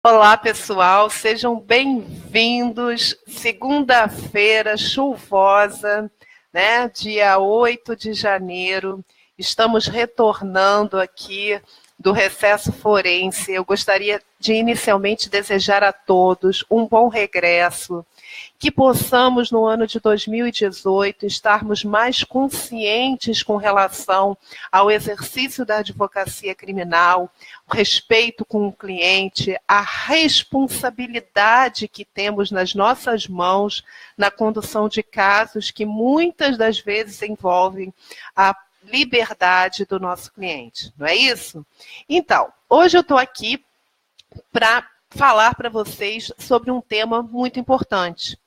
Olá, pessoal, sejam bem-vindos. Segunda-feira chuvosa, né? Dia 8 de janeiro. Estamos retornando aqui do recesso forense. Eu gostaria de inicialmente desejar a todos um bom regresso, que possamos no ano de 2018 estarmos mais conscientes com relação ao exercício da advocacia criminal, o respeito com o cliente, a responsabilidade que temos nas nossas mãos na condução de casos que muitas das vezes envolvem a liberdade do nosso cliente, não é isso? Então, hoje eu estou aqui para falar para vocês sobre um tema muito importante.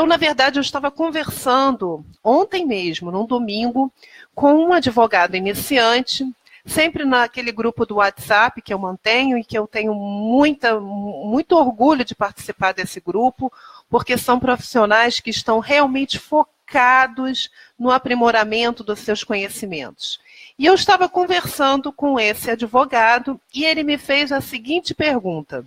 Na verdade, eu estava conversando ontem mesmo, num domingo, com um advogado iniciante, sempre naquele grupo do WhatsApp que eu mantenho e que eu tenho muito orgulho de participar desse grupo, porque são profissionais que estão realmente focados no aprimoramento dos seus conhecimentos. E eu estava conversando com esse advogado e ele me fez a seguinte pergunta: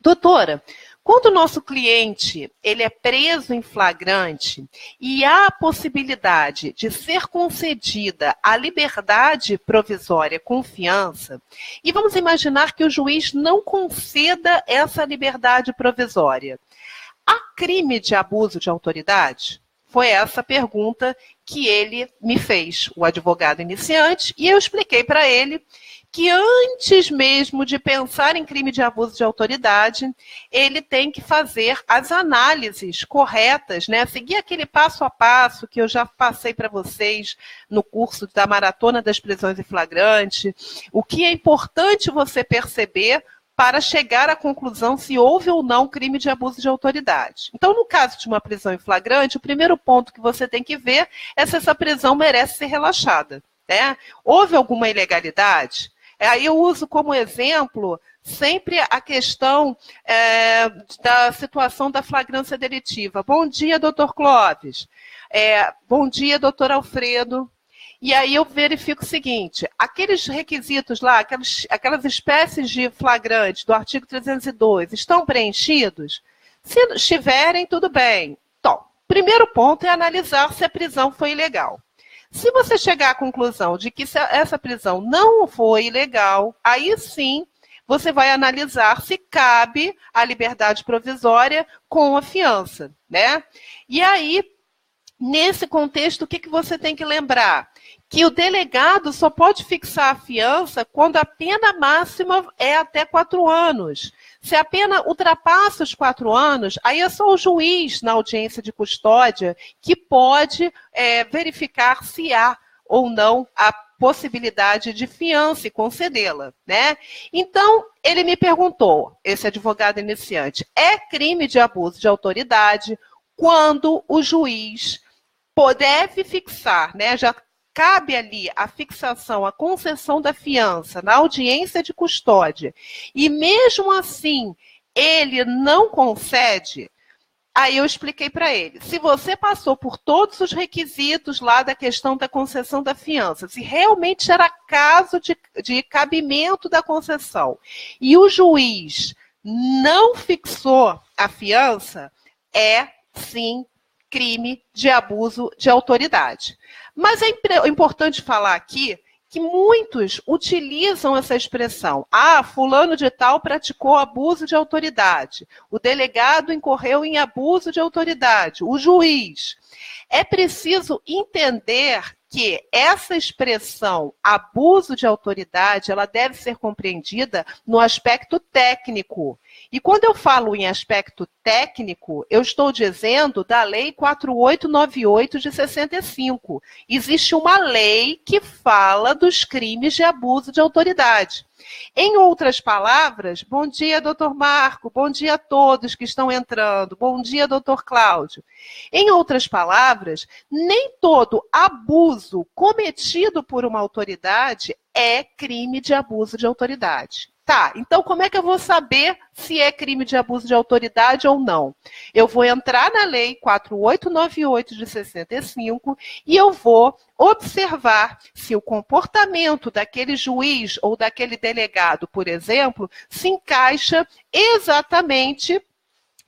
doutora, quando o nosso cliente ele é preso em flagrante e há a possibilidade de ser concedida a liberdade provisória com fiança, e vamos imaginar que o juiz não conceda essa liberdade provisória, há crime de abuso de autoridade? Foi essa a pergunta que ele me fez, o advogado iniciante, e eu expliquei para ele que antes mesmo de pensar em crime de abuso de autoridade, ele tem que fazer as análises corretas, né? Seguir aquele passo a passo que eu já passei para vocês no curso da Maratona das Prisões em Flagrante, o que é importante você perceber para chegar à conclusão se houve ou não crime de abuso de autoridade. Então, no caso de uma prisão em flagrante, o primeiro ponto que você tem que ver é se essa prisão merece ser relaxada, né? Houve alguma ilegalidade? Aí eu uso como exemplo sempre a questão da situação da flagrância delitiva. Bom dia, doutor Clóvis. Bom dia, doutor Alfredo. E aí eu verifico o seguinte: aqueles requisitos lá, aquelas espécies de flagrante do artigo 302, estão preenchidos? Se estiverem, tudo bem. Então, primeiro ponto é analisar se a prisão foi ilegal. Se você chegar à conclusão de que essa prisão não foi ilegal, aí sim você vai analisar se cabe a liberdade provisória com a fiança, né? E aí, nesse contexto, o que você tem que lembrar? Que o delegado só pode fixar a fiança quando a pena máxima é até 4 anos. Se a pena ultrapassa os 4 anos, aí é só o juiz, na audiência de custódia, que pode verificar se há ou não a possibilidade de fiança e concedê-la, né? Então, ele me perguntou, esse advogado iniciante, é crime de abuso de autoridade quando o juiz deve fixar, né? Já cabe ali a fixação, a concessão da fiança na audiência de custódia, e mesmo assim ele não concede, aí eu expliquei para ele, se você passou por todos os requisitos lá da questão da concessão da fiança, se realmente era caso de cabimento da concessão, e o juiz não fixou a fiança, é sim crime de abuso de autoridade. Mas é importante falar aqui que muitos utilizam essa expressão. Fulano de tal praticou abuso de autoridade. O delegado incorreu em abuso de autoridade. O juiz. É preciso entender que essa expressão abuso de autoridade, ela deve ser compreendida no aspecto técnico. E quando eu falo em aspecto técnico, eu estou dizendo da Lei 4898 de 65. Existe uma lei que fala dos crimes de abuso de autoridade. Em outras palavras, bom dia, doutor Marco, bom dia a todos que estão entrando, bom dia, doutor Cláudio. Em outras palavras, nem todo abuso cometido por uma autoridade é crime de abuso de autoridade. Tá, então como é que eu vou saber se é crime de abuso de autoridade ou não? Eu vou entrar na Lei 4898 de 65 e eu vou observar se o comportamento daquele juiz ou daquele delegado, por exemplo, se encaixa exatamente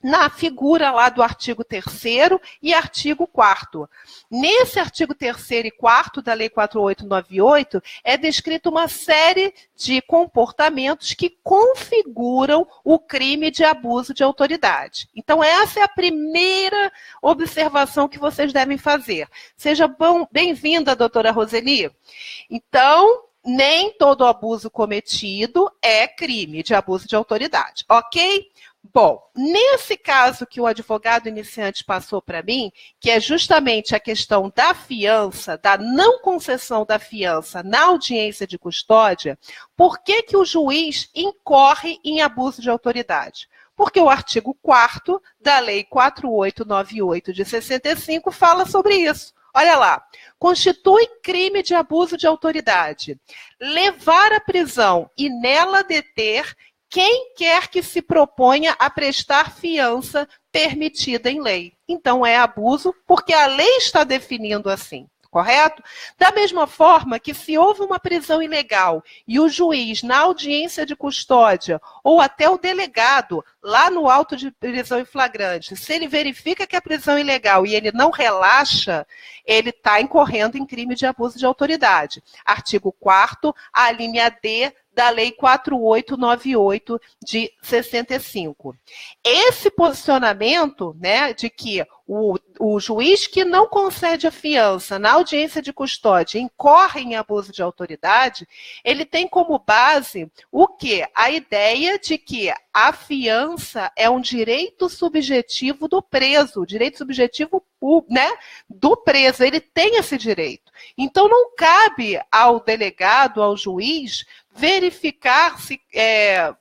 na figura lá do artigo 3º e artigo 4º. Nesse artigo 3º e 4º da Lei 4898, é descrita uma série de comportamentos que configuram o crime de abuso de autoridade. Então, essa é a primeira observação que vocês devem fazer. Seja bem-vinda, doutora Roseli. Então, nem todo abuso cometido é crime de abuso de autoridade, ok? Bom, nesse caso que o advogado iniciante passou para mim, que é justamente a questão da fiança, da não concessão da fiança na audiência de custódia, por que o juiz incorre em abuso de autoridade? Porque o artigo 4º da Lei 4898 de 65 fala sobre isso. Olha lá, constitui crime de abuso de autoridade levar à prisão e nela deter quem quer que se proponha a prestar fiança permitida em lei. Então, é abuso, porque a lei está definindo assim, correto? Da mesma forma que se houve uma prisão ilegal e o juiz, na audiência de custódia, ou até o delegado, lá no auto de prisão em flagrante, se ele verifica que a prisão é ilegal e ele não relaxa, ele está incorrendo em crime de abuso de autoridade. Artigo 4º, a linha D da Lei 4898 de 65. Esse posicionamento, né, de que o juiz que não concede a fiança na audiência de custódia incorre em abuso de autoridade, ele tem como base o quê? A ideia de que a fiança é um direito subjetivo do preso, direito subjetivo, né, do preso, ele tem esse direito. Então, não cabe ao delegado, ao juiz, verificar se,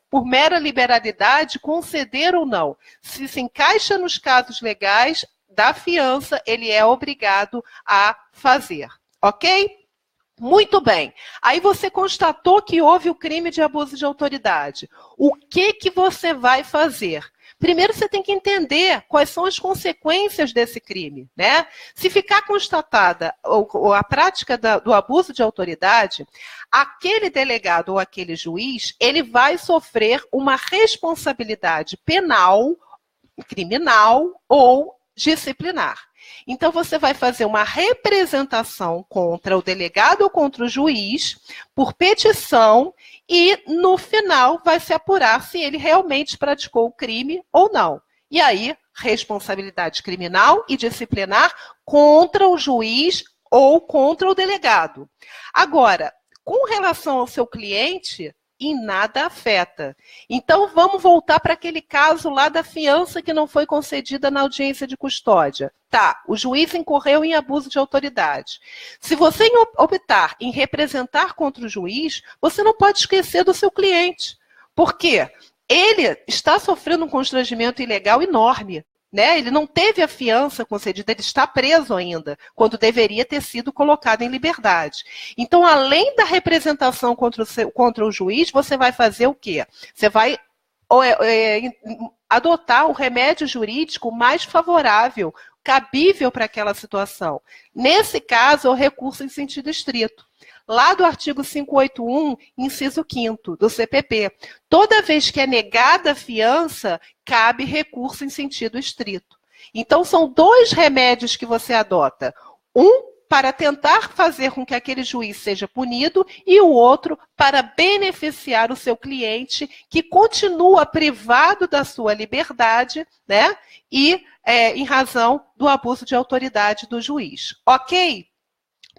por mera liberalidade, conceder ou não. Se encaixa nos casos legais da fiança, ele é obrigado a fazer. Ok? Muito bem. Aí você constatou que houve o crime de abuso de autoridade. O que você vai fazer? Primeiro, você tem que entender quais são as consequências desse crime, né? Se ficar constatada a prática do abuso de autoridade, aquele delegado ou aquele juiz, ele vai sofrer uma responsabilidade penal, criminal ou disciplinar. Então, você vai fazer uma representação contra o delegado ou contra o juiz por petição e, no final, vai se apurar se ele realmente praticou o crime ou não. E aí, responsabilidade criminal e disciplinar contra o juiz ou contra o delegado. Agora, com relação ao seu cliente, em nada afeta. Então, vamos voltar para aquele caso lá da fiança que não foi concedida na audiência de custódia. Tá, o juiz incorreu em abuso de autoridade. Se você optar em representar contra o juiz, você não pode esquecer do seu cliente. Por quê? Ele está sofrendo um constrangimento ilegal enorme. Né? Ele não teve a fiança concedida, ele está preso ainda, quando deveria ter sido colocado em liberdade. Então, além da representação contra o juiz, você vai fazer o quê? Você vai adotar o remédio jurídico mais favorável, cabível para aquela situação. Nesse caso, é o recurso em sentido estrito. Lá do artigo 581, inciso 5º, do CPP. Toda vez que é negada a fiança, cabe recurso em sentido estrito. Então, são dois remédios que você adota. Um para tentar fazer com que aquele juiz seja punido e o outro para beneficiar o seu cliente que continua privado da sua liberdade, né? E em razão do abuso de autoridade do juiz. Ok?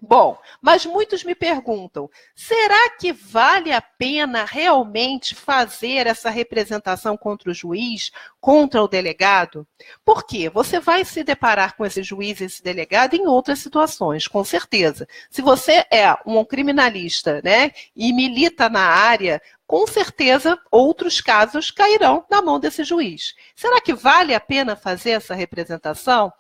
Bom, mas muitos me perguntam, será que vale a pena realmente fazer essa representação contra o juiz, contra o delegado? Por quê? Você vai se deparar com esse juiz e esse delegado em outras situações, com certeza. Se você é um criminalista, né, e milita na área, com certeza outros casos cairão na mão desse juiz. Será que vale a pena fazer essa representação?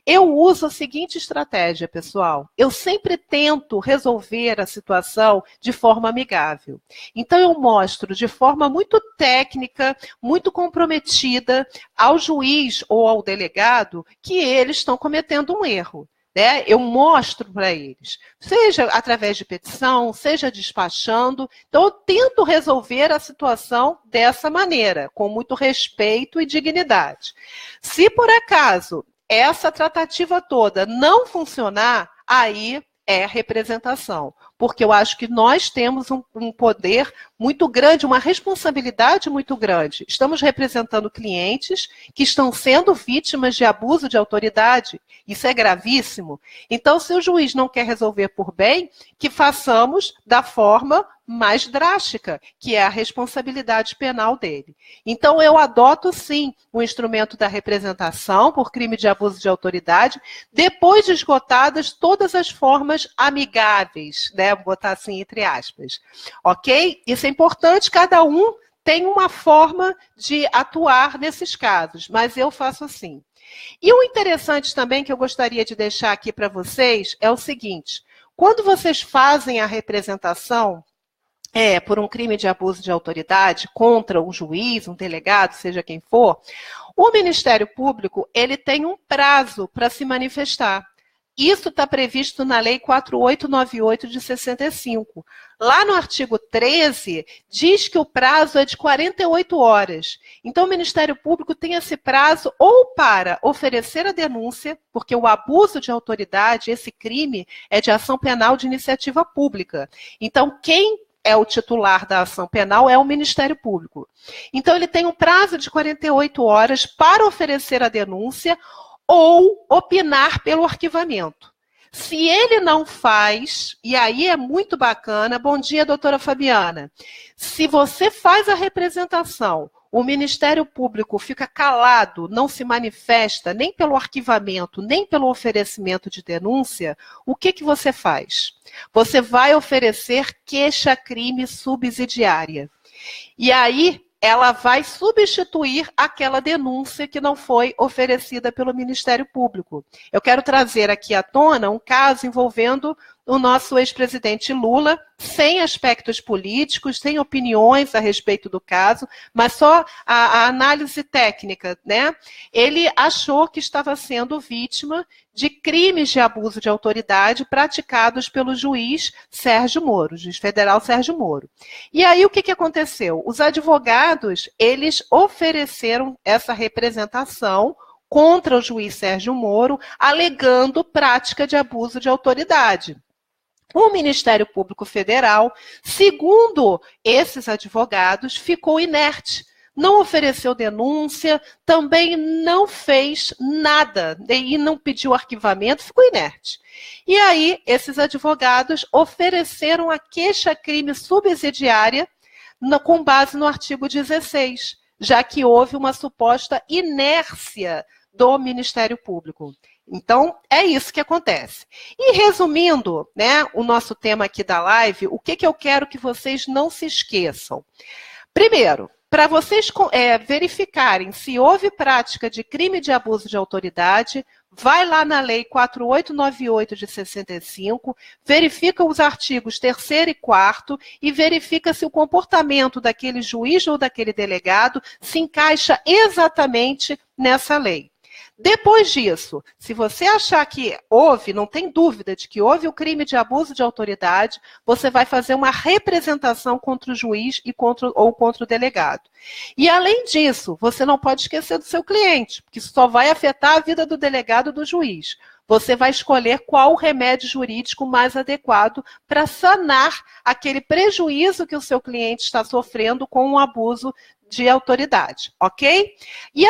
Eu uso a seguinte estratégia, pessoal. Eu sempre tento resolver a situação de forma amigável. Então, eu mostro de forma muito técnica, muito comprometida ao juiz ou ao delegado que eles estão cometendo um erro. Né? Eu mostro para eles, seja através de petição, seja despachando. Então, eu tento resolver a situação dessa maneira, com muito respeito e dignidade. Se, por acaso, essa tratativa toda não funcionar, aí é representação. Porque eu acho que nós temos um poder muito grande, uma responsabilidade muito grande. Estamos representando clientes que estão sendo vítimas de abuso de autoridade. Isso é gravíssimo. Então, se o juiz não quer resolver por bem, que façamos da forma mais drástica, que é a responsabilidade penal dele. Então, eu adoto, sim, o instrumento da representação por crime de abuso de autoridade, depois de esgotadas todas as formas amigáveis, né? Vou botar assim entre aspas. Ok? Isso é importante, cada um tem uma forma de atuar nesses casos, mas eu faço assim. E o interessante também que eu gostaria de deixar aqui para vocês é o seguinte: quando vocês fazem a representação por um crime de abuso de autoridade contra um juiz, um delegado, seja quem for, o Ministério Público ele tem um prazo para se manifestar. Isso está previsto na Lei 4898 de 65. Lá no artigo 13, diz que o prazo é de 48 horas. Então, o Ministério Público tem esse prazo ou para oferecer a denúncia, porque o abuso de autoridade, esse crime, é de ação penal de iniciativa pública. Então, quem é o titular da ação penal é o Ministério Público. Então, ele tem um prazo de 48 horas para oferecer a denúncia ou opinar pelo arquivamento. Se ele não faz, e aí é muito bacana, bom dia, doutora Fabiana, se você faz a representação, o Ministério Público fica calado, não se manifesta nem pelo arquivamento, nem pelo oferecimento de denúncia, o que você faz? Você vai oferecer queixa-crime subsidiária. E aí, ela vai substituir aquela denúncia que não foi oferecida pelo Ministério Público. Eu quero trazer aqui à tona um caso envolvendo o nosso ex-presidente Lula, sem aspectos políticos, sem opiniões a respeito do caso, mas só a análise técnica, né? Ele achou que estava sendo vítima de crimes de abuso de autoridade praticados pelo juiz Sérgio Moro, juiz federal Sérgio Moro. E aí o que aconteceu? Os advogados, eles ofereceram essa representação contra o juiz Sérgio Moro, alegando prática de abuso de autoridade. O Ministério Público Federal, segundo esses advogados, ficou inerte. Não ofereceu denúncia, também não fez nada e não pediu arquivamento, ficou inerte. E aí, esses advogados ofereceram a queixa-crime subsidiária com base no artigo 16, já que houve uma suposta inércia do Ministério Público. Então, é isso que acontece. E resumindo, né, o nosso tema aqui da live, o que eu quero que vocês não se esqueçam? Primeiro, para vocês verificarem se houve prática de crime de abuso de autoridade, vai lá na Lei 4898 de 65, verifica os artigos 3º e 4º e verifica se o comportamento daquele juiz ou daquele delegado se encaixa exatamente nessa lei. Depois disso, se você achar que houve, não tem dúvida de que houve o crime de abuso de autoridade, você vai fazer uma representação contra o juiz ou contra o delegado. E além disso, você não pode esquecer do seu cliente, porque isso só vai afetar a vida do delegado e do juiz. Você vai escolher qual o remédio jurídico mais adequado para sanar aquele prejuízo que o seu cliente está sofrendo com o abuso de autoridade, ok? E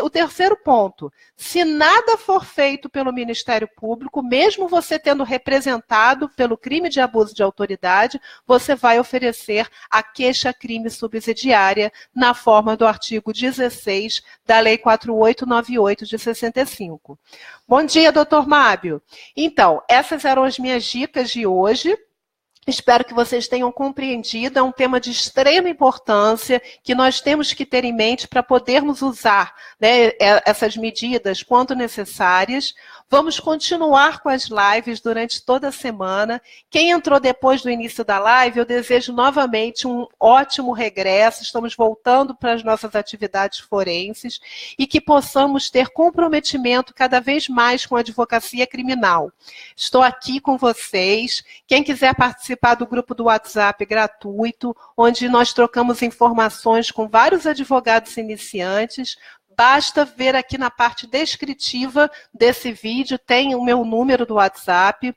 o terceiro ponto, se nada for feito pelo Ministério Público, mesmo você tendo representado pelo crime de abuso de autoridade, você vai oferecer a queixa-crime subsidiária na forma do artigo 16 da Lei 4898 de 65. Bom dia, doutor Mábio. Então, essas eram as minhas dicas de hoje. Espero que vocês tenham compreendido, é um tema de extrema importância que nós temos que ter em mente para podermos usar, né, essas medidas quando necessárias. Vamos continuar com as lives durante toda a semana. Quem entrou depois do início da live, eu desejo novamente um ótimo regresso. Estamos voltando para as nossas atividades forenses e que possamos ter comprometimento cada vez mais com a advocacia criminal. Estou aqui com vocês. Quem quiser participar do grupo do WhatsApp gratuito, onde nós trocamos informações com vários advogados iniciantes, basta ver aqui na parte descritiva desse vídeo, tem o meu número do WhatsApp.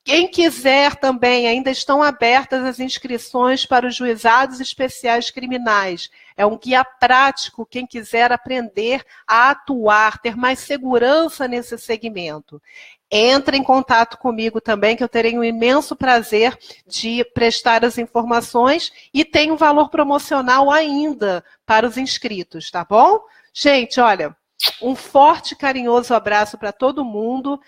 Quem quiser também, ainda estão abertas as inscrições para os juizados especiais criminais. É um guia prático, quem quiser aprender a atuar, ter mais segurança nesse segmento. Entre em contato comigo também, que eu terei um imenso prazer de prestar as informações e tem um valor promocional ainda para os inscritos, tá bom? Gente, olha, um forte e carinhoso abraço para todo mundo.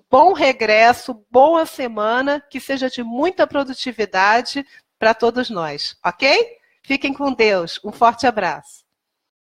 Bom regresso, boa semana, que seja de muita produtividade para todos nós, ok? Fiquem com Deus. Um forte abraço.